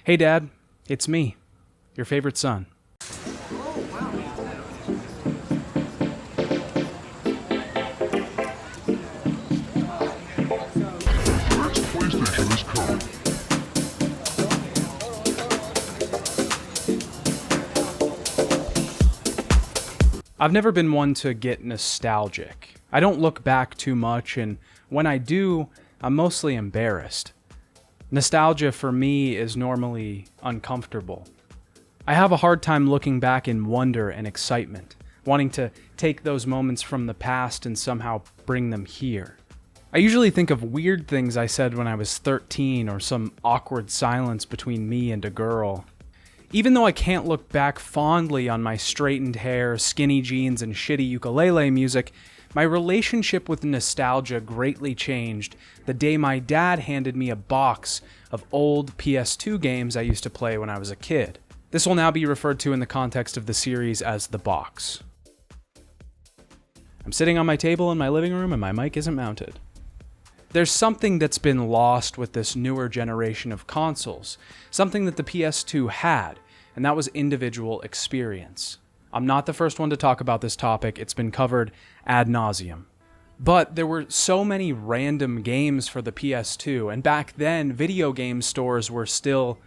Hey Dad, it's me, your favorite son. PlayStation is coming. I've never been one to get nostalgic. I don't look back too much, and when I do, I'm mostly embarrassed. Nostalgia for me is normally uncomfortable. I have a hard time looking back in wonder and excitement, wanting to take those moments from the past and somehow bring them here. I usually think of weird things I said when I was 13 or some awkward silence between me and a girl. Even though I can't look back fondly on my straightened hair, skinny jeans, and shitty ukulele music, my relationship with nostalgia greatly changed the day my dad handed me a box of old PS2 games I used to play when I was a kid. This will now be referred to in the context of the series as the box. I'm sitting on my table in my living room and my mic isn't mounted. There's something that's been lost with this newer generation of consoles, something that the PS2 had, and that was individual experience. I'm not the first one to talk about this topic, it's been covered ad nauseum. But there were so many random games for the PS2, and back then, video game stores were still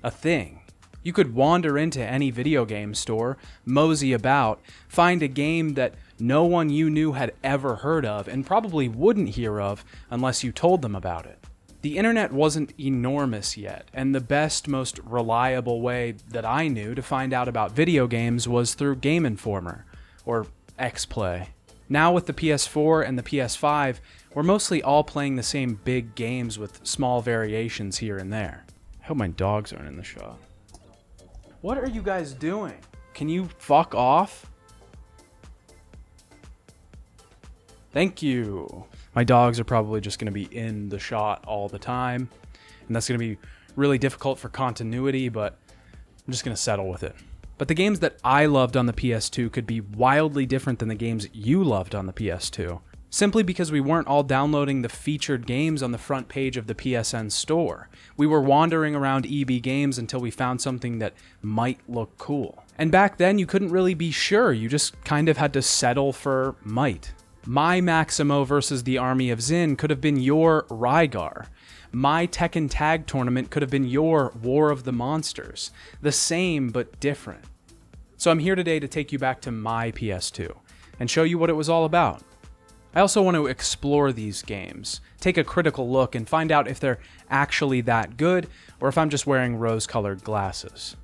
a thing. You could wander into any video game store, mosey about, find a game that no one you knew had ever heard of and probably wouldn't hear of unless you told them about it. The internet wasn't enormous yet, and the best, most reliable way that I knew to find out about video games was through Game Informer, or XPlay. Now with the PS4 and the PS5, we're mostly all playing the same big games with small variations here and there. I hope my dogs aren't in the shot. What are you guys doing? Can you fuck off? Thank you. My dogs are probably just going to be in the shot all the time, and that's going to be really difficult for continuity, but I'm just going to settle with it. But the games that I loved on the PS2 could be wildly different than the games you loved on the PS2, simply because we weren't all downloading the featured games on the front page of the PSN store. We were wandering around EB Games until we found something that might look cool. And back then, you couldn't really be sure, you just kind of had to settle for might. My Maximo versus the Army of Zin could have been your Rygar. My Tekken Tag Tournament could have been your War of the Monsters. The same, but different. So I'm here today to take you back to my PS2 and show you what it was all about. I also want to explore these games, take a critical look, and find out if they're actually that good or if I'm just wearing rose-colored glasses.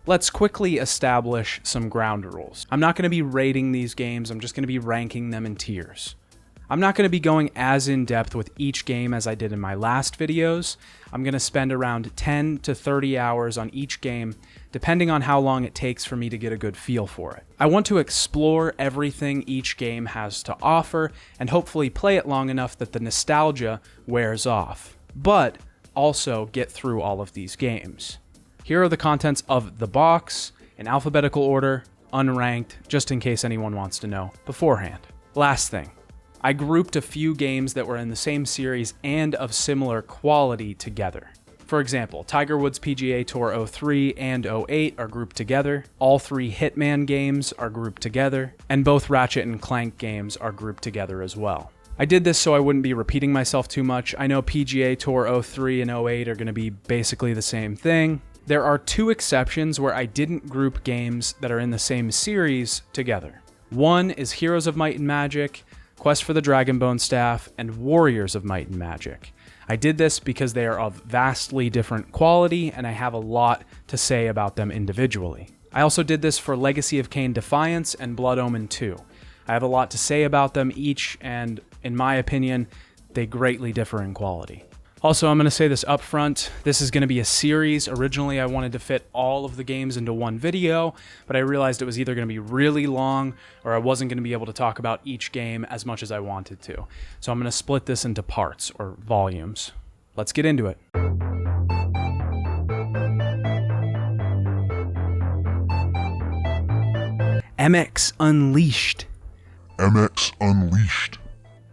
Let's quickly establish some ground rules. I'm not going to be rating these games, I'm just going to be ranking them in tiers. I'm not going to be going as in-depth with each game as I did in my last videos. I'm going to spend around 10 to 30 hours on each game, depending on how long it takes for me to get a good feel for it. I want to explore everything each game has to offer, and hopefully play it long enough that the nostalgia wears off, but also get through all of these games. Here are the contents of the box, in alphabetical order, unranked, just in case anyone wants to know beforehand. Last thing, I grouped a few games that were in the same series and of similar quality together. For example, Tiger Woods PGA Tour 03 and 08 are grouped together, all 3 Hitman games are grouped together, and both Ratchet and Clank games are grouped together as well. I did this so I wouldn't be repeating myself too much. I know PGA Tour 03 and 08 are going to be basically the same thing. There are 2 exceptions where I didn't group games that are in the same series together. One is Heroes of Might and Magic, Quest for the Dragonbone Staff, and Warriors of Might and Magic. I did this because they are of vastly different quality, and I have a lot to say about them individually. I also did this for Legacy of Kain Defiance and Blood Omen 2. I have a lot to say about them each, and in my opinion, they greatly differ in quality. Also, I'm going to say this up front, this is going to be a series. Originally, I wanted to fit all of the games into one video, but I realized it was either going to be really long or I wasn't going to be able to talk about each game as much as I wanted to. So I'm going to split this into parts or volumes. Let's get into it. MX Unleashed. MX Unleashed.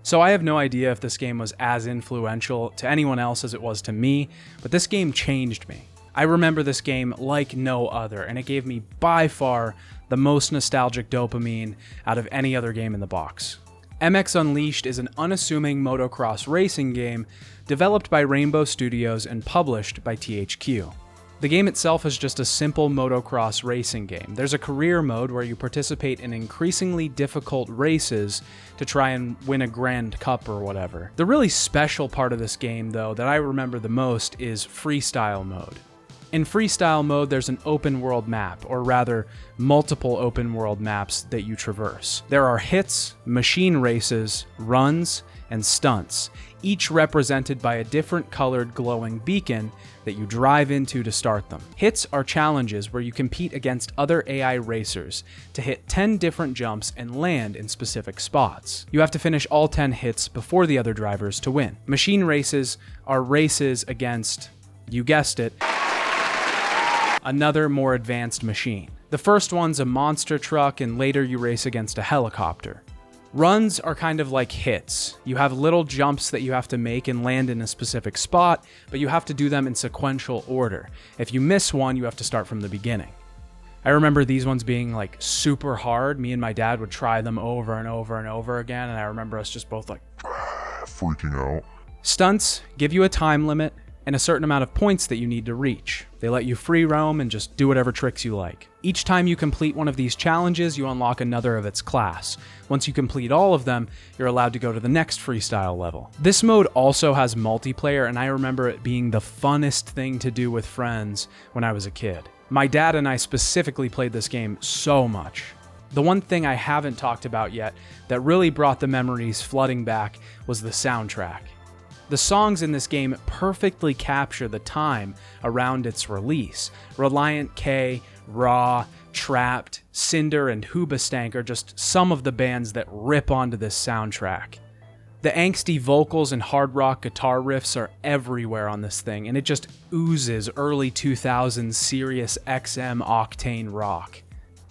So I have no idea if this game was as influential to anyone else as it was to me, but this game changed me. I remember this game like no other, and it gave me by far the most nostalgic dopamine out of any other game in the box. MX Unleashed is an unassuming motocross racing game developed by Rainbow Studios and published by THQ. The game itself is just a simple motocross racing game. There's a career mode where you participate in increasingly difficult races to try and win a Grand Cup or whatever. The really special part of this game, though, that I remember the most is freestyle mode. In freestyle mode, there's an open world map, or rather, multiple open world maps that you traverse. There are hits, machine races, runs, and stunts, each represented by a different colored glowing beacon that you drive into to start them. Hits are challenges where you compete against other AI racers to hit 10 different jumps and land in specific spots. You have to finish all 10 hits before the other drivers to win. Machine races are races against, you guessed it, another more advanced machine. The first one's a monster truck, and later you race against a helicopter. Runs are kind of like hits. You have little jumps that you have to make and land in a specific spot, but you have to do them in sequential order. If you miss one, you have to start from the beginning. I remember these ones being like super hard. Me and my dad would try them over and over and over again, and I remember us just both like Freaking out. Stunts give you a time limit and a certain amount of points that you need to reach. They let you free roam and just do whatever tricks you like. Each time you complete one of these challenges, you unlock another of its class. Once you complete all of them, you're allowed to go to the next freestyle level. This mode also has multiplayer, and I remember it being the funnest thing to do with friends when I was a kid. My dad and I specifically played this game so much. The one thing I haven't talked about yet that really brought the memories flooding back was the soundtrack. The songs in this game perfectly capture the time around its release. Reliant K, Raw, Trapped, Cinder, and Hoobastank are just some of the bands that rip onto this soundtrack. The angsty vocals and hard rock guitar riffs are everywhere on this thing, and it just oozes early 2000s Sirius XM octane rock.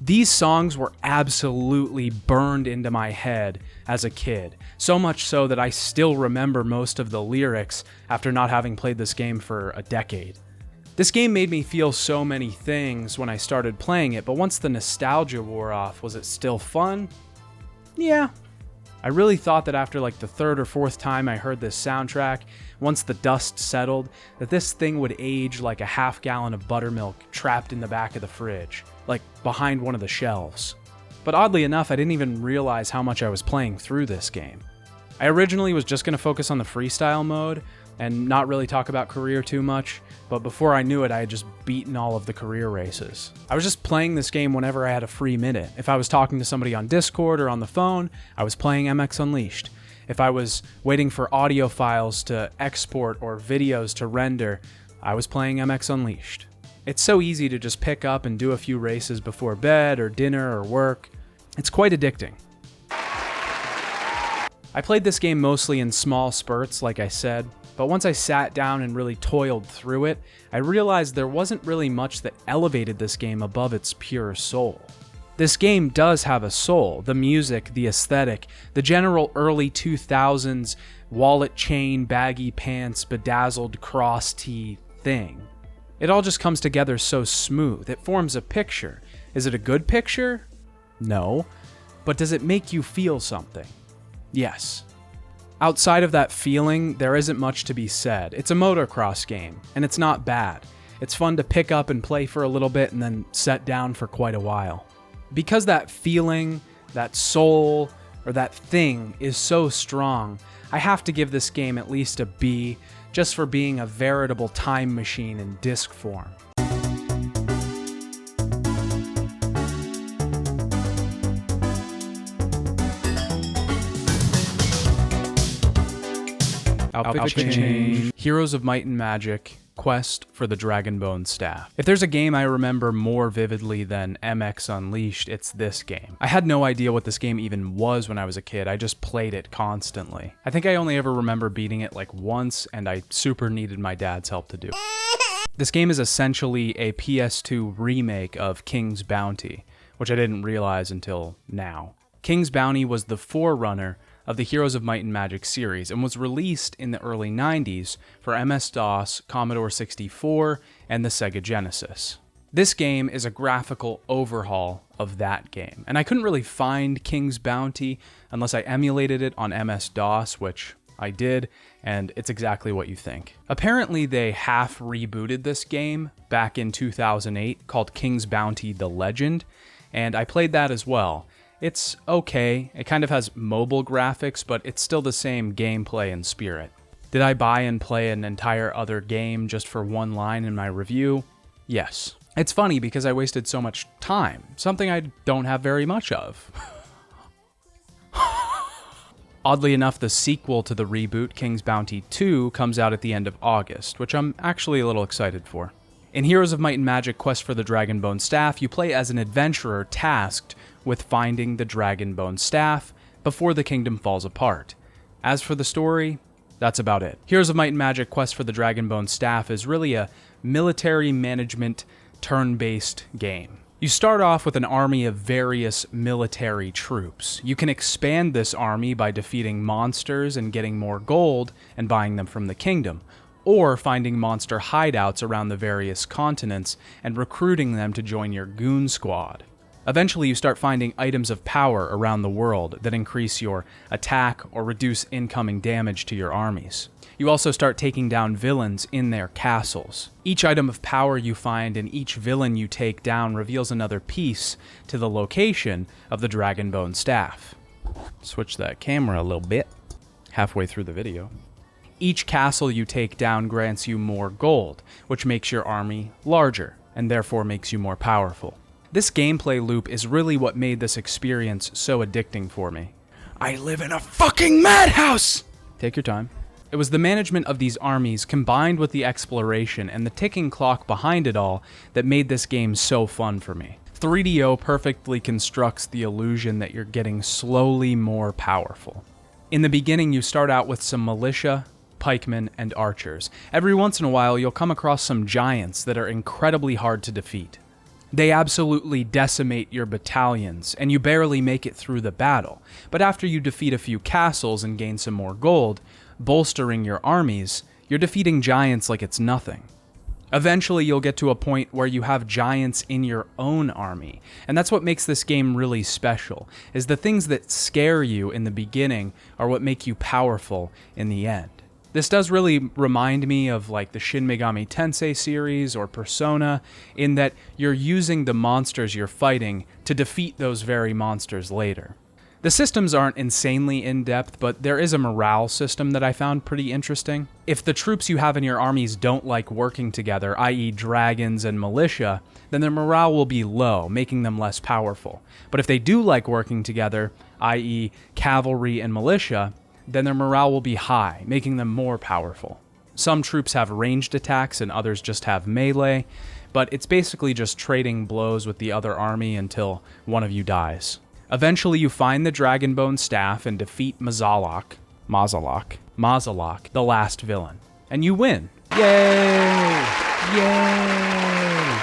These songs were absolutely burned into my head as a kid, so much so that I still remember most of the lyrics after not having played this game for a decade. This game made me feel so many things when I started playing it, but once the nostalgia wore off, was it still fun? Yeah. I really thought that after like the third or fourth time I heard this soundtrack, once the dust settled, that this thing would age like a half-gallon of buttermilk trapped in the back of the fridge, like behind one of the shelves. But oddly enough, I didn't even realize how much I was playing through this game. I originally was just going to focus on the freestyle mode and not really talk about career too much, but before I knew it, I had just beaten all of the career races. I was just playing this game whenever I had a free minute. If I was talking to somebody on Discord or on the phone, I was playing MX Unleashed. If I was waiting for audio files to export or videos to render, I was playing MX Unleashed. It's so easy to just pick up and do a few races before bed or dinner or work. It's quite addicting. I played this game mostly in small spurts, like I said, but once I sat down and really toiled through it, I realized there wasn't really much that elevated this game above its pure soul. This game does have a soul: the music, the aesthetic, the general early 2000s wallet chain, baggy pants, bedazzled cross tee thing. It all just comes together so smooth. It forms a picture. Is it a good picture? No. But does it make you feel something? Yes. Outside of that feeling, there isn't much to be said. It's a motocross game, and it's not bad. It's fun to pick up and play for a little bit and then set down for quite a while. Because that feeling, that soul, or that thing is so strong, I have to give this game at least a B, just for being a veritable time machine in disc form. Outfit change. Heroes of Might and Magic. Quest for the Dragonbone Staff. If there's a game I remember more vividly than MX Unleashed, it's this game. I had no idea what this game even was when I was a kid. I just played it constantly. I think I only ever remember beating it like once, and I super needed my dad's help to do it. This game is essentially a PS2 remake of King's Bounty, which I didn't realize until now. King's Bounty was the forerunner of the Heroes of Might and Magic series and was released in the early 90s for MS-DOS, Commodore 64, and the Sega Genesis. This game is a graphical overhaul of that game, and I couldn't really find King's Bounty unless I emulated it on MS-DOS, which I did, and it's exactly what you think. Apparently they half rebooted this game back in 2008 called King's Bounty: The Legend, and I played that as well. It's okay, it kind of has mobile graphics, but it's still the same gameplay and spirit. Did I buy and play an entire other game just for one line in my review? Yes. It's funny because I wasted so much time, something I don't have very much of. Oddly enough, the sequel to the reboot, King's Bounty 2, comes out at the end of August, which I'm actually a little excited for. In Heroes of Might and Magic Quest for the Dragonbone Staff, you play as an adventurer tasked with finding the Dragonbone Staff before the kingdom falls apart. As for the story, that's about it. Heroes of Might and Magic Quest for the Dragonbone Staff is really a military management turn-based game. You start off with an army of various military troops. You can expand this army by defeating monsters and getting more gold and buying them from the kingdom, or finding monster hideouts around the various continents and recruiting them to join your goon squad. Eventually, you start finding items of power around the world that increase your attack or reduce incoming damage to your armies. You also start taking down villains in their castles. Each item of power you find and each villain you take down reveals another piece to the location of the Dragonbone Staff. Switch that camera a little bit, halfway through the video. Each castle you take down grants you more gold, which makes your army larger, and therefore makes you more powerful. This gameplay loop is really what made this experience so addicting for me. I live in a fucking madhouse! Take your time. It was the management of these armies combined with the exploration and the ticking clock behind it all that made this game so fun for me. 3DO perfectly constructs the illusion that you're getting slowly more powerful. In the beginning, you start out with some militia, pikemen, and archers. Every once in a while, you'll come across some giants that are incredibly hard to defeat. They absolutely decimate your battalions, and you barely make it through the battle. But after you defeat a few castles and gain some more gold, bolstering your armies, you're defeating giants like it's nothing. Eventually, you'll get to a point where you have giants in your own army, and that's what makes this game really special, is the things that scare you in the beginning are what make you powerful in the end. This does really remind me of like the Shin Megami Tensei series or Persona, in that you're using the monsters you're fighting to defeat those very monsters later. The systems aren't insanely in-depth, but there is a morale system that I found pretty interesting. If the troops you have in your armies don't like working together, i.e. dragons and militia, then their morale will be low, making them less powerful. But if they do like working together, i.e. cavalry and militia, then their morale will be high, making them more powerful. Some troops have ranged attacks and others just have melee, but it's basically just trading blows with the other army until one of you dies. Eventually you find the Dragonbone Staff and defeat Mazalok, the last villain, and you win. Yay! Yay!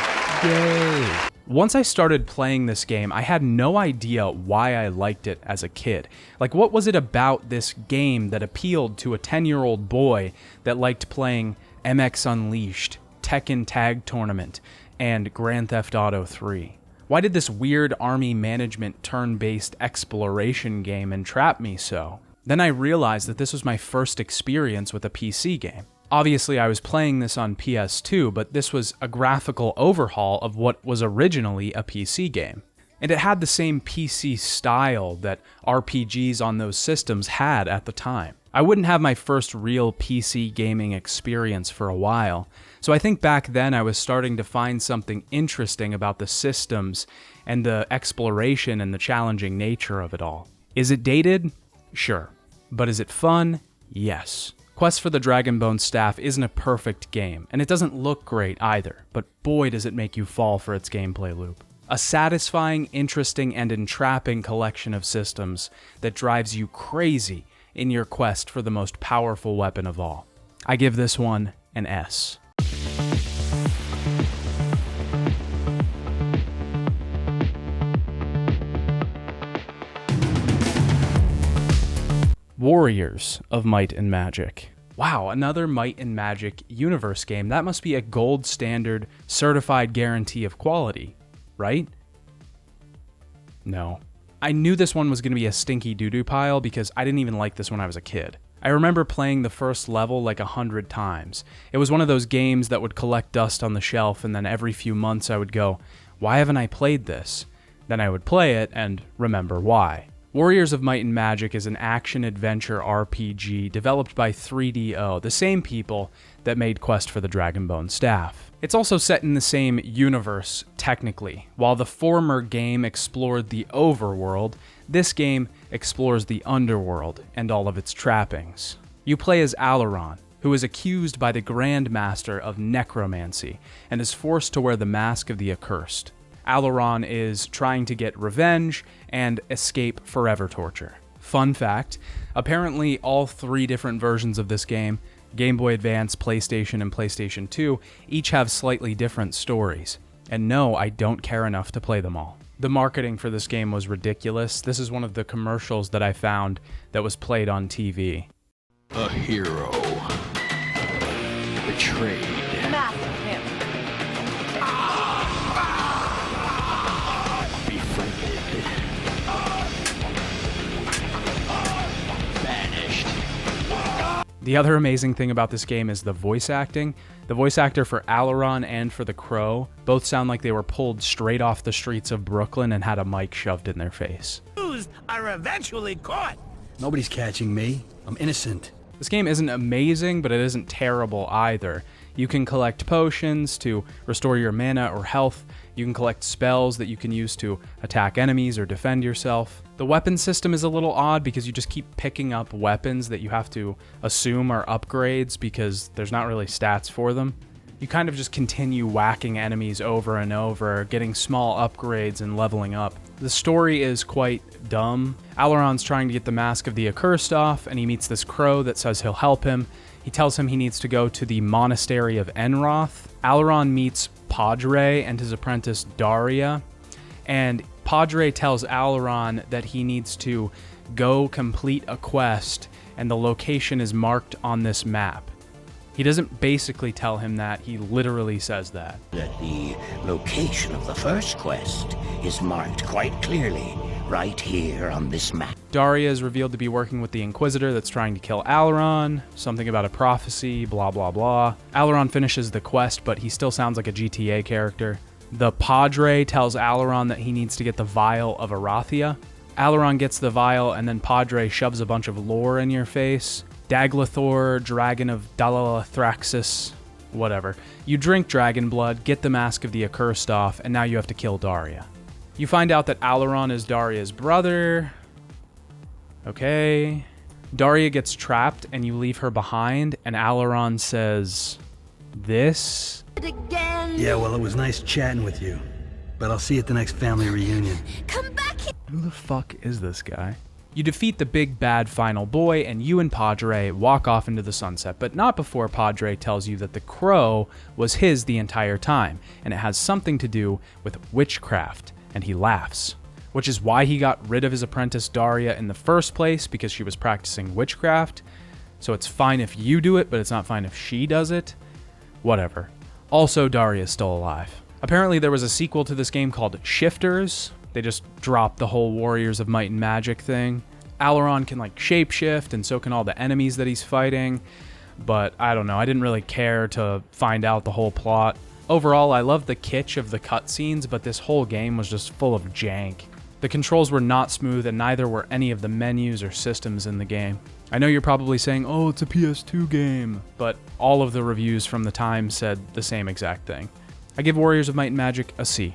Yay! Once I started playing this game, I had no idea why I liked it as a kid. Like, what was it about this game that appealed to a 10-year-old boy that liked playing MX Unleashed, Tekken Tag Tournament, and Grand Theft Auto 3? Why did this weird army management turn-based exploration game entrap me so? Then I realized that this was my first experience with a PC game. Obviously, I was playing this on PS2, but this was a graphical overhaul of what was originally a PC game. And it had the same PC style that RPGs on those systems had at the time. I wouldn't have my first real PC gaming experience for a while, so I think back then I was starting to find something interesting about the systems and the exploration and the challenging nature of it all. Is it dated? Sure. But is it fun? Yes. Quest for the Dragonbone Staff isn't a perfect game, and it doesn't look great either, but boy does it make you fall for its gameplay loop. A satisfying, interesting, and entrapping collection of systems that drives you crazy in your quest for the most powerful weapon of all. I give this one an S. Warriors of Might and Magic. Wow, another Might and Magic universe game. That must be a gold standard certified guarantee of quality, right? No. I knew this one was going to be a stinky doo-doo pile because I didn't even like this when I was a kid. I remember playing the first level like 100 times. It was one of those games that would collect dust on the shelf, and then every few months I would go, why haven't I played this? Then I would play it and remember why. Warriors of Might and Magic is an action-adventure RPG developed by 3DO, the same people that made Quest for the Dragonbone staff. It's also set in the same universe, technically. While the former game explored the overworld, this game explores the underworld and all of its trappings. You play as Alaron, who is accused by the Grand Master of necromancy and is forced to wear the Mask of the Accursed. Alaron is trying to get revenge and escape forever torture. Fun fact, apparently all 3 different versions of this game, Game Boy Advance, PlayStation, and PlayStation 2, each have slightly different stories. And no, I don't care enough to play them all. The marketing for this game was ridiculous. This is one of the commercials that I found that was played on TV. A hero. Betrayed. Master him. Befriended. Banished. The other amazing thing about this game is the voice acting. The voice actor for Alaron and for the Crow both sound like they were pulled straight off the streets of Brooklyn and had a mic shoved in their face. Are eventually caught. Nobody's catching me. I'm innocent. This game isn't amazing, but it isn't terrible either. You can collect potions to restore your mana or health. You can collect spells that you can use to attack enemies or defend yourself. The weapon system is a little odd because you just keep picking up weapons that you have to assume are upgrades because there's not really stats for them. You kind of just continue whacking enemies over and over, getting small upgrades and leveling up. The story is quite dumb. Alaron's trying to get the Mask of the Accursed off, and he meets this crow that says he'll help him. He tells him he needs to go to the Monastery of Enroth. Alaron meets Padre and his apprentice Daria, and Padre tells Alaron that he needs to go complete a quest, and the location is marked on this map. He doesn't basically tell him that, he literally says that. That the location of the first quest is marked quite clearly right here on this map. Daria is revealed to be working with the Inquisitor that's trying to kill Alaron, something about a prophecy, blah blah blah. Alaron finishes the quest, but he still sounds like a GTA character. The Padre tells Alaron that he needs to get the Vial of Arathia. Alaron gets the vial, and then Padre shoves a bunch of lore in your face. Daglathor, Dragon of Dalalathraxis, whatever. You drink dragon blood, get the Mask of the Accursed off, and now you have to kill Daria. You find out that Alaron is Daria's brother. Okay. Daria gets trapped, and you leave her behind, and Alaron says, this? Again. Yeah, well, it was nice chatting with you. But I'll see you at the next family reunion. Come back here. Who the fuck is this guy? You defeat the big bad final boy, and you and Padre walk off into the sunset, but not before Padre tells you that the crow was his the entire time, and it has something to do with witchcraft, and he laughs. Which is why he got rid of his apprentice Daria in the first place, because she was practicing witchcraft. So it's fine if you do it, but it's not fine if she does it. Whatever. Also, Daria's still alive. Apparently there was a sequel to this game called Shifters. They just dropped the whole Warriors of Might and Magic thing. Alaron can like shapeshift, and so can all the enemies that he's fighting. But I don't know, I didn't really care to find out the whole plot. Overall, I love the kitsch of the cutscenes, but this whole game was just full of jank. The controls were not smooth, and neither were any of the menus or systems in the game. I know you're probably saying, oh, it's a PS2 game, but all of the reviews from the time said the same exact thing. I give Warriors of Might and Magic a C.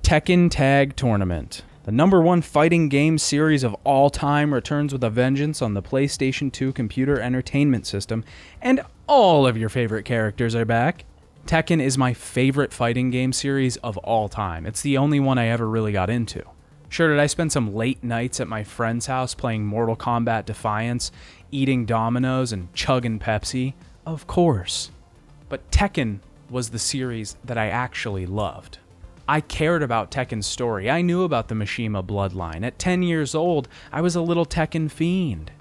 Tekken Tag Tournament. The #1 fighting game series of all time returns with a vengeance on the PlayStation 2 computer entertainment system, and all of your favorite characters are back. Tekken is my favorite fighting game series of all time. It's the only one I ever really got into. Sure, did I spend some late nights at my friend's house playing Mortal Kombat Defiance, eating Dominoes, and chugging Pepsi? Of course. But Tekken was the series that I actually loved. I cared about Tekken's story. I knew about the Mishima bloodline. At 10 years old, I was a little Tekken fiend.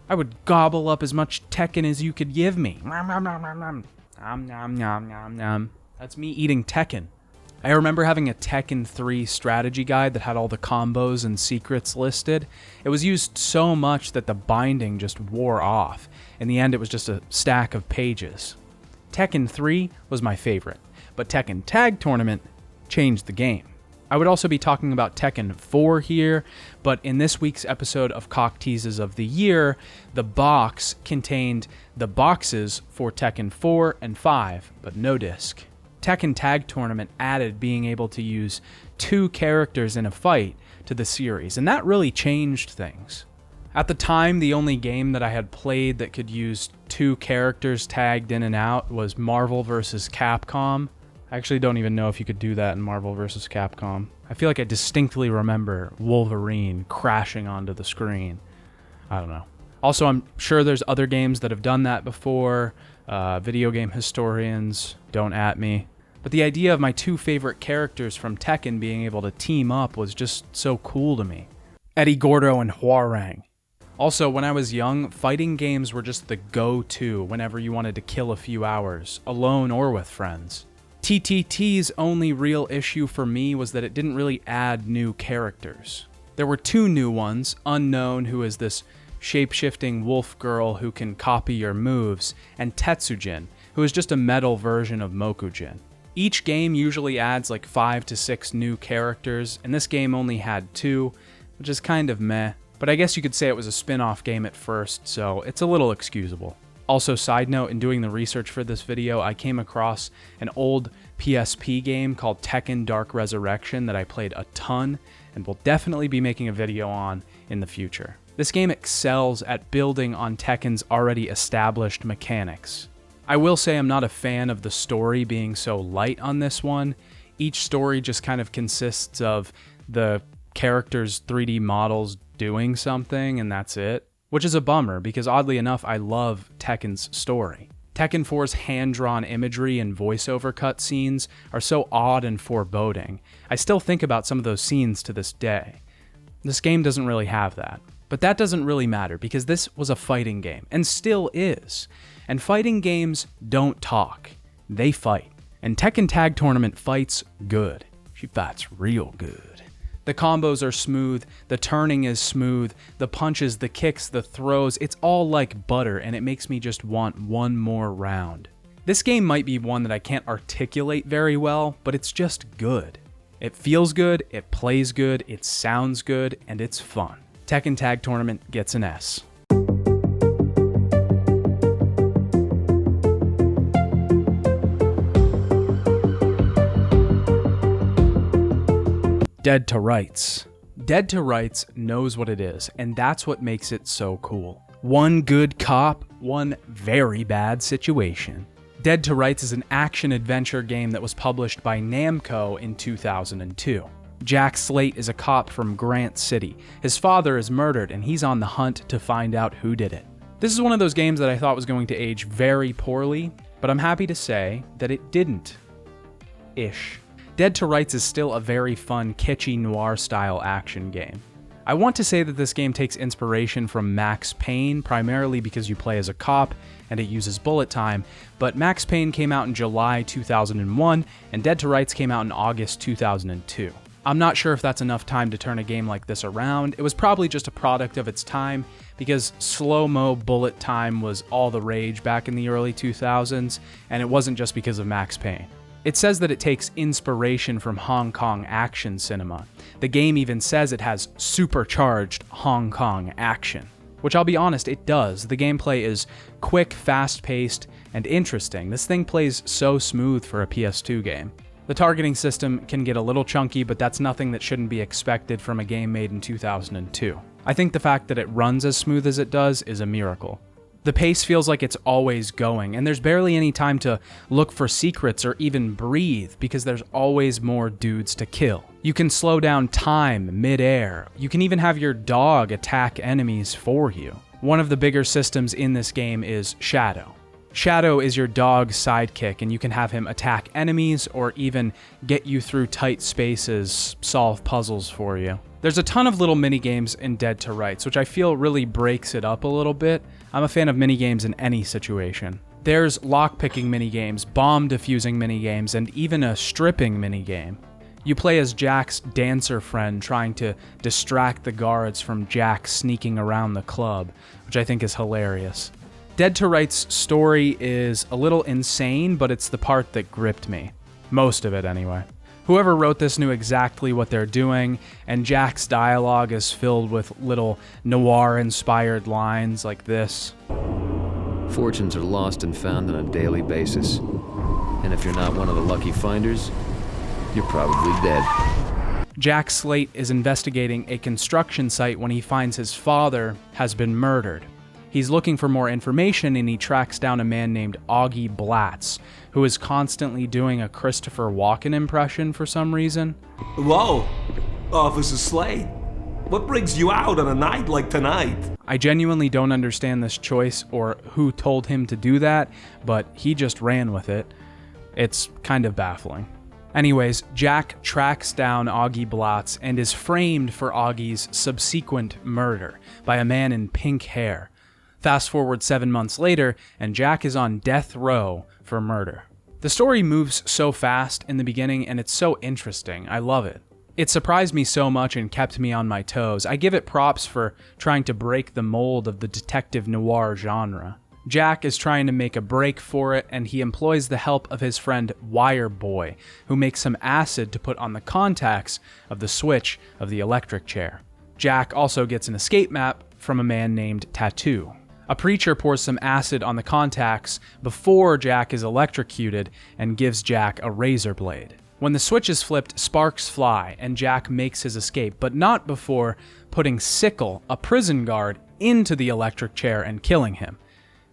I would gobble up as much Tekken as you could give me. Nom, nom, nom, nom, nom. Nom, nom, nom, nom, nom. That's me eating Tekken. I remember having a Tekken 3 strategy guide that had all the combos and secrets listed. It was used so much that the binding just wore off. In the end, it was just a stack of pages. Tekken 3 was my favorite, but Tekken Tag Tournament changed the game. I would also be talking about Tekken 4 here, but in this week's episode of Cock Teases of the Year, the box contained the boxes for Tekken 4 and 5, but no disc. Tekken Tag Tournament added being able to use 2 characters in a fight to the series, and that really changed things. At the time, the only game that I had played that could use 2 characters tagged in and out was Marvel vs. Capcom. I actually don't even know if you could do that in Marvel vs. Capcom. I feel like I distinctly remember Wolverine crashing onto the screen. I don't know. Also, I'm sure there's other games that have done that before. Video game historians, don't at me. But the idea of my 2 favorite characters from Tekken being able to team up was just so cool to me. Eddie Gordo and Hwoarang. Also, when I was young, fighting games were just the go-to whenever you wanted to kill a few hours, alone or with friends. TTT's only real issue for me was that it didn't really add new characters. There were 2 new ones, Unknown, who is this shape-shifting wolf girl who can copy your moves, and Tetsujin, who is just a metal version of Mokujin. Each game usually adds like 5 to 6 new characters, and this game only had 2, which is kind of meh, but I guess you could say it was a spin-off game at first, so it's a little excusable. Also, side note, in doing the research for this video, I came across an old PSP game called Tekken Dark Resurrection that I played a ton and will definitely be making a video on in the future. This game excels at building on Tekken's already established mechanics. I will say I'm not a fan of the story being so light on this one. Each story just kind of consists of the characters' 3D models doing something, and that's it. Which is a bummer, because oddly enough, I love Tekken's story. Tekken 4's hand-drawn imagery and voiceover cutscenes are so odd and foreboding. I still think about some of those scenes to this day. This game doesn't really have that. But that doesn't really matter, because this was a fighting game, and still is. And fighting games don't talk. They fight. And Tekken Tag Tournament fights good. She fights real good. The combos are smooth, the turning is smooth, the punches, the kicks, the throws, it's all like butter, and it makes me just want one more round. This game might be one that I can't articulate very well, but it's just good. It feels good, it plays good, it sounds good, and it's fun. Tekken Tag Tournament gets an S. Dead to Rights. Dead to Rights knows what it is, and that's what makes it so cool. One good cop, one very bad situation. Dead to Rights is an action-adventure game that was published by Namco in 2002. Jack Slate is a cop from Grant City. His father is murdered, and he's on the hunt to find out who did it. This is one of those games that I thought was going to age very poorly, but I'm happy to say that it didn't. Ish. Dead to Rights is still a very fun, kitschy noir-style action game. I want to say that this game takes inspiration from Max Payne, primarily because you play as a cop and it uses bullet time, but Max Payne came out in July 2001, and Dead to Rights came out in August 2002. I'm not sure if that's enough time to turn a game like this around. It was probably just a product of its time, because slow-mo bullet time was all the rage back in the early 2000s, and it wasn't just because of Max Payne. It says that it takes inspiration from Hong Kong action cinema. The game even says it has supercharged Hong Kong action. Which I'll be honest, it does. The gameplay is quick, fast-paced, and interesting. This thing plays so smooth for a PS2 game. The targeting system can get a little chunky, but that's nothing that shouldn't be expected from a game made in 2002. I think the fact that it runs as smooth as it does is a miracle. The pace feels like it's always going, and there's barely any time to look for secrets or even breathe, because there's always more dudes to kill. You can slow down time mid-air. You can even have your dog attack enemies for you. One of the bigger systems in this game is Shadow. Shadow is your dog's sidekick, and you can have him attack enemies or even get you through tight spaces, solve puzzles for you. There's a ton of little minigames in Dead to Rights, which I feel really breaks it up a little bit. I'm a fan of minigames in any situation. There's lockpicking minigames, bomb defusing minigames, and even a stripping minigame. You play as Jack's dancer friend trying to distract the guards from Jack sneaking around the club, which I think is hilarious. Dead to Rights' story is a little insane, but it's the part that gripped me. Most of it, anyway. Whoever wrote this knew exactly what they're doing, and Jack's dialogue is filled with little noir-inspired lines like this. Fortunes are lost and found on a daily basis. And if you're not one of the lucky finders, you're probably dead. Jack Slate is investigating a construction site when he finds his father has been murdered. He's looking for more information, and he tracks down a man named Augie Blatz, who is constantly doing a Christopher Walken impression for some reason. Whoa, Officer Slade. What brings you out on a night like tonight? I genuinely don't understand this choice or who told him to do that, but he just ran with it. It's kind of baffling. Anyways, Jack tracks down Augie Blatz and is framed for Augie's subsequent murder by a man in pink hair. Fast forward 7 months later, and Jack is on death row for murder. The story moves so fast in the beginning, and it's so interesting. I love it. It surprised me so much and kept me on my toes. I give it props for trying to break the mold of the detective noir genre. Jack is trying to make a break for it, and he employs the help of his friend Wire Boy, who makes some acid to put on the contacts of the switch of the electric chair. Jack also gets an escape map from a man named Tattoo. A preacher pours some acid on the contacts before Jack is electrocuted and gives Jack a razor blade. When the switch is flipped, sparks fly, and Jack makes his escape, but not before putting Sickle, a prison guard, into the electric chair and killing him,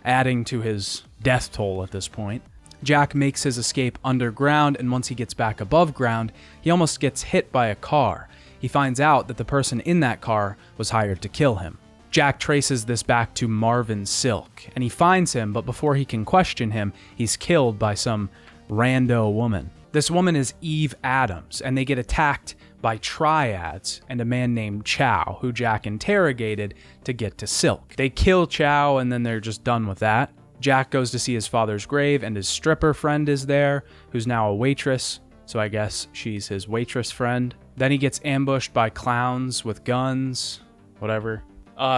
adding to his death toll at this point. Jack makes his escape underground, and once he gets back above ground, he almost gets hit by a car. He finds out that the person in that car was hired to kill him. Jack traces this back to Marvin Silk, and he finds him, but before he can question him, he's killed by some rando woman. This woman is Eve Adams, and they get attacked by triads and a man named Chow, who Jack interrogated to get to Silk. They kill Chow, and then they're just done with that. Jack goes to see his father's grave, and his stripper friend is there, who's now a waitress, so I guess she's his waitress friend. Then he gets ambushed by clowns with guns, whatever.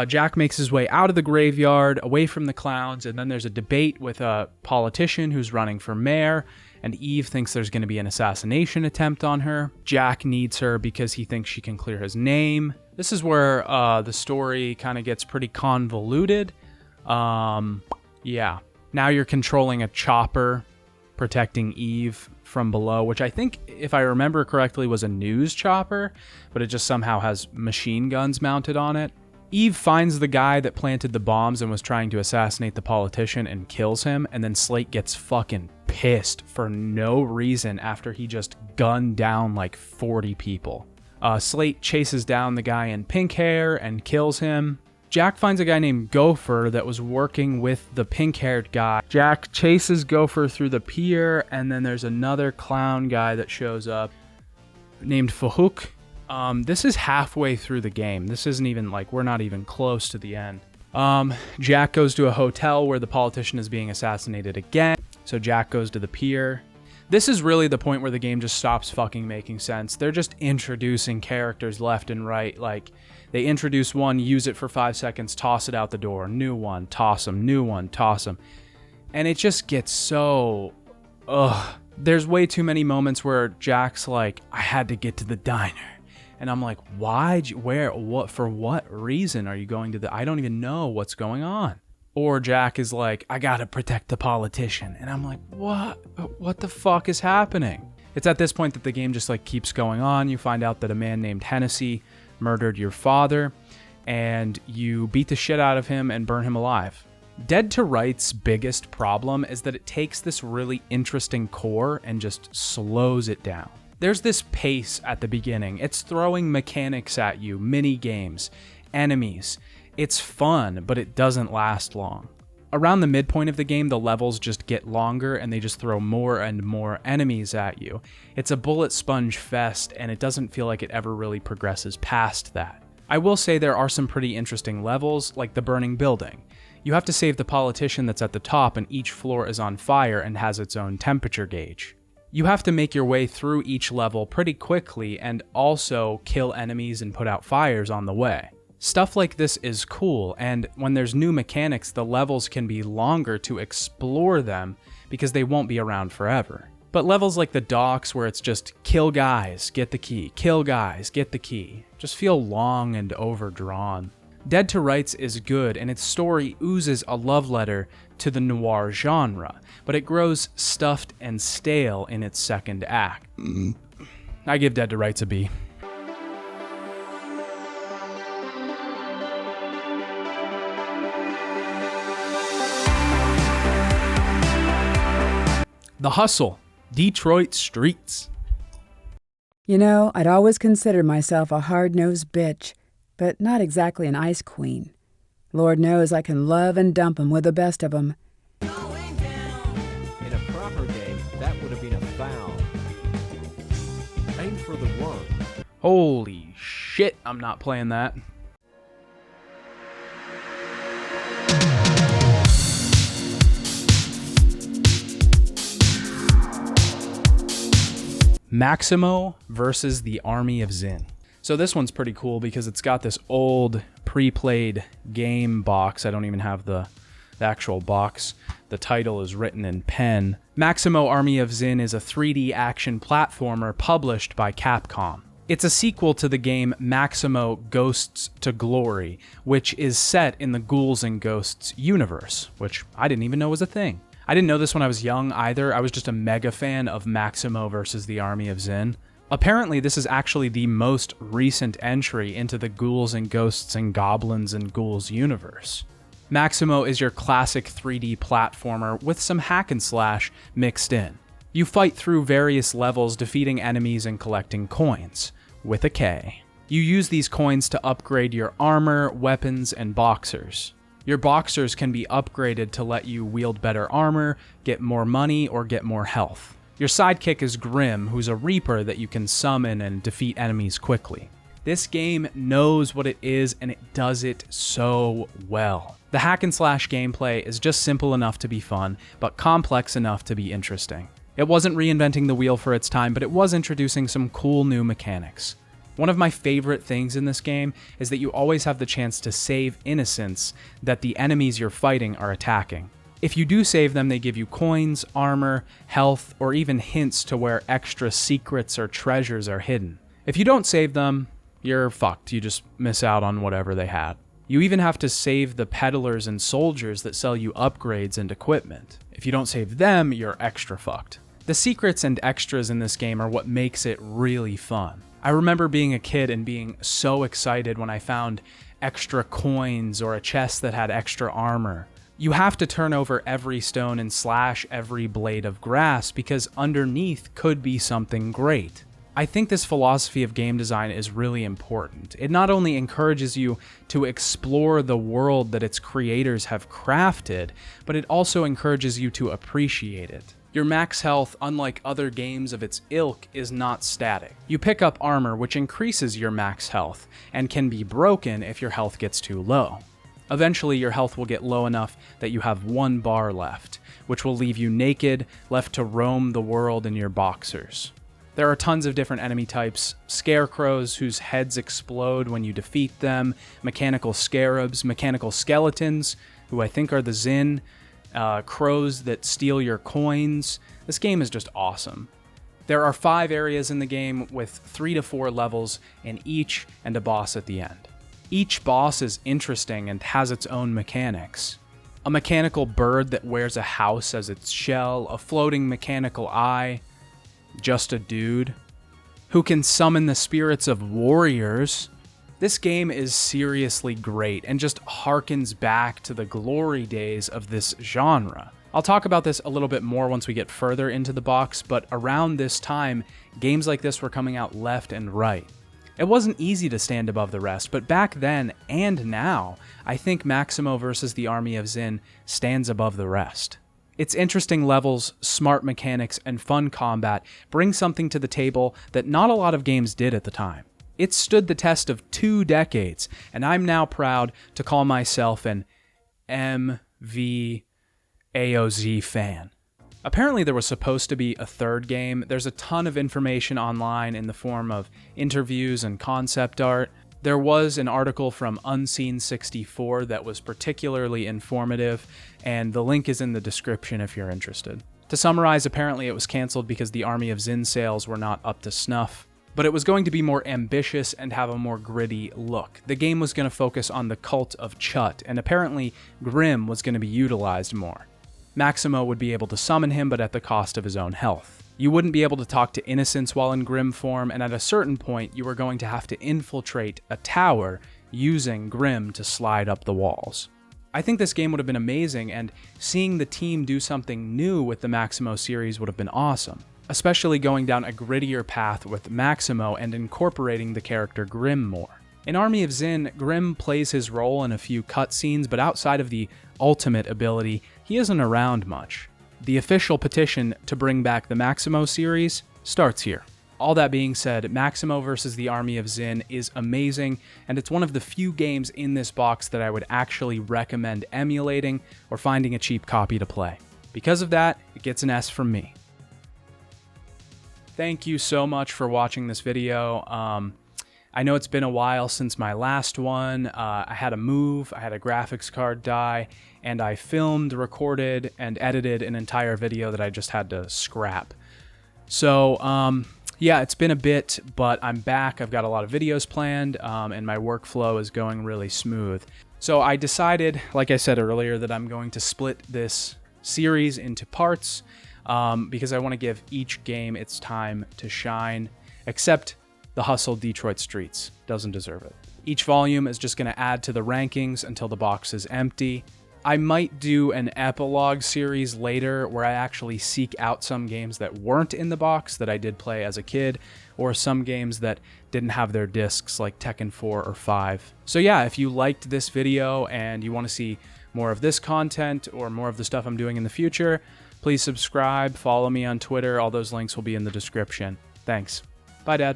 Jack makes his way out of the graveyard, away from the clowns, and then there's a debate with a politician who's running for mayor, and Eve thinks there's going to be an assassination attempt on her. Jack needs her because he thinks she can clear his name. This is where the story kind of gets pretty convoluted. Yeah. Now you're controlling a chopper, protecting Eve from below, which I think, if I remember correctly, was a news chopper, but it just somehow has machine guns mounted on it. Eve finds the guy that planted the bombs and was trying to assassinate the politician and kills him, and then Slate gets fucking pissed for no reason after he just gunned down like 40 people. Slate chases down the guy in pink hair and kills him. Jack finds a guy named Gopher that was working with the pink-haired guy. Jack chases Gopher through the pier, and then there's another clown guy that shows up named Fahouk. This is halfway through the game. This isn't even like, we're not even close to the end. Jack goes to a hotel where the politician is being assassinated again. So Jack goes to the pier. This is really the point where the game just stops fucking making sense. They're just introducing characters left and right. Like, they introduce one, use it for 5 seconds, toss it out the door. New one, toss them. New one, toss them. And it just gets so... There's way too many moments where Jack's like, I had to get to the diner. And I'm like, why? Where? What? For what reason are you going to the... I don't even know what's going on. Or Jack is like, I gotta protect the politician. And I'm like, what? What the fuck is happening? It's at this point that the game just like keeps going on. You find out that a man named Hennessy murdered your father, and you beat the shit out of him and burn him alive. Dead to Rights' biggest problem is that it takes this really interesting core and just slows it down. There's this pace at the beginning. It's throwing mechanics at you, mini games, enemies. It's fun, but it doesn't last long. Around the midpoint of the game, the levels just get longer and they just throw more and more enemies at you. It's a bullet sponge fest, and it doesn't feel like it ever really progresses past that. I will say there are some pretty interesting levels, like the burning building. You have to save the politician that's at the top, and each floor is on fire and has its own temperature gauge. You have to make your way through each level pretty quickly and also kill enemies and put out fires on the way. Stuff like this is cool, and when there's new mechanics, the levels can be longer to explore them because they won't be around forever. But levels like the docks, where it's just kill guys, get the key, kill guys, get the key, just feel long and overdrawn. Dead to Rights is good, and its story oozes a love letter to the noir genre, but it grows stuffed and stale in its second act. I give Dead to Rights a B. The Hustle, Detroit Streets. You know, I'd always considered myself a hard-nosed bitch, but not exactly an ice queen. Lord knows I can love and dump 'em with the best of 'em. In a proper game, that would have been a foul. Aim for the one. Holy shit, I'm not playing that. Maximo versus the Army of Zin. So this one's pretty cool because it's got this old pre-played game box. I don't even have the actual box. The title is written in pen. Maximo Army of Zin is a 3D action platformer published by Capcom. It's a sequel to the game Maximo Ghosts to Glory, which is set in the Ghouls and Ghosts universe, which I didn't even know was a thing. I didn't know this when I was young either. I was just a mega fan of Maximo versus the Army of Zin. Apparently, this is actually the most recent entry into the Ghouls and Ghosts and Goblins and Ghouls universe. Maximo is your classic 3D platformer with some hack and slash mixed in. You fight through various levels, defeating enemies and collecting coins, with a K. You use these coins to upgrade your armor, weapons, and boxers. Your boxers can be upgraded to let you wield better armor, get more money, or get more health. Your sidekick is Grim, who's a Reaper that you can summon and defeat enemies quickly. This game knows what it is, and it does it so well. The hack and slash gameplay is just simple enough to be fun, but complex enough to be interesting. It wasn't reinventing the wheel for its time, but it was introducing some cool new mechanics. One of my favorite things in this game is that you always have the chance to save innocents that the enemies you're fighting are attacking. If you do save them, they give you coins, armor, health, or even hints to where extra secrets or treasures are hidden. If you don't save them, you're fucked. You just miss out on whatever they had. You even have to save the peddlers and soldiers that sell you upgrades and equipment. If you don't save them, you're extra fucked. The secrets and extras in this game are what makes it really fun. I remember being a kid and being so excited when I found extra coins or a chest that had extra armor. You have to turn over every stone and slash every blade of grass because underneath could be something great. I think this philosophy of game design is really important. It not only encourages you to explore the world that its creators have crafted, but it also encourages you to appreciate it. Your max health, unlike other games of its ilk, is not static. You pick up armor, which increases your max health, and can be broken if your health gets too low. Eventually, your health will get low enough that you have 1 bar left, which will leave you naked, left to roam the world in your boxers. There are tons of different enemy types: scarecrows whose heads explode when you defeat them, mechanical scarabs, mechanical skeletons, who I think are the Zin, crows that steal your coins. This game is just awesome. There are 5 areas in the game with 3 to 4 levels in each and a boss at the end. Each boss is interesting and has its own mechanics. A mechanical bird that wears a house as its shell, a floating mechanical eye, just a dude, who can summon the spirits of warriors. This game is seriously great and just harkens back to the glory days of this genre. I'll talk about this a little bit more once we get further into the box, but around this time, games like this were coming out left and right. It wasn't easy to stand above the rest, but back then and now, I think Maximo versus the Army of Zin stands above the rest. Its interesting levels, smart mechanics, and fun combat bring something to the table that not a lot of games did at the time. It stood the test of 2 decades, and I'm now proud to call myself an MVAOZ fan. Apparently there was supposed to be a third game. There's a ton of information online in the form of interviews and concept art. There was an article from Unseen64 that was particularly informative, and the link is in the description if you're interested. To summarize, apparently it was canceled because the Army of Zin sales were not up to snuff, but it was going to be more ambitious and have a more gritty look. The game was going to focus on the cult of Chut, and apparently Grim was going to be utilized more. Maximo would be able to summon him, but at the cost of his own health. You wouldn't be able to talk to innocents while in Grim form, and at a certain point, you were going to have to infiltrate a tower using Grim to slide up the walls. I think this game would have been amazing, and seeing the team do something new with the Maximo series would have been awesome, especially going down a grittier path with Maximo and incorporating the character Grim more. In Army of Zin, Grim plays his role in a few cutscenes, but outside of the ultimate ability, he isn't around much. The official petition to bring back the Maximo series starts here. All that being said, Maximo vs. the Army of Zin is amazing, and it's one of the few games in this box that I would actually recommend emulating or finding a cheap copy to play. Because of that, it gets an S from me. Thank you so much for watching this video. I know it's been a while since my last one. I had a move, I had a graphics card die, and I filmed, recorded, and edited an entire video that I just had to scrap. So, yeah, it's been a bit, but I'm back. I've got a lot of videos planned, and my workflow is going really smooth. So I decided, like I said earlier, that I'm going to split this series into parts, because I want to give each game its time to shine, except the Hustle Detroit Streets doesn't deserve it. Each volume is just going to add to the rankings until the box is empty. I might do an epilogue series later where I actually seek out some games that weren't in the box that I did play as a kid, or some games that didn't have their discs like Tekken 4 or 5. So yeah, if you liked this video and you want to see more of this content or more of the stuff I'm doing in the future, please subscribe, follow me on Twitter. All those links will be in the description. Thanks. Bye, Dad.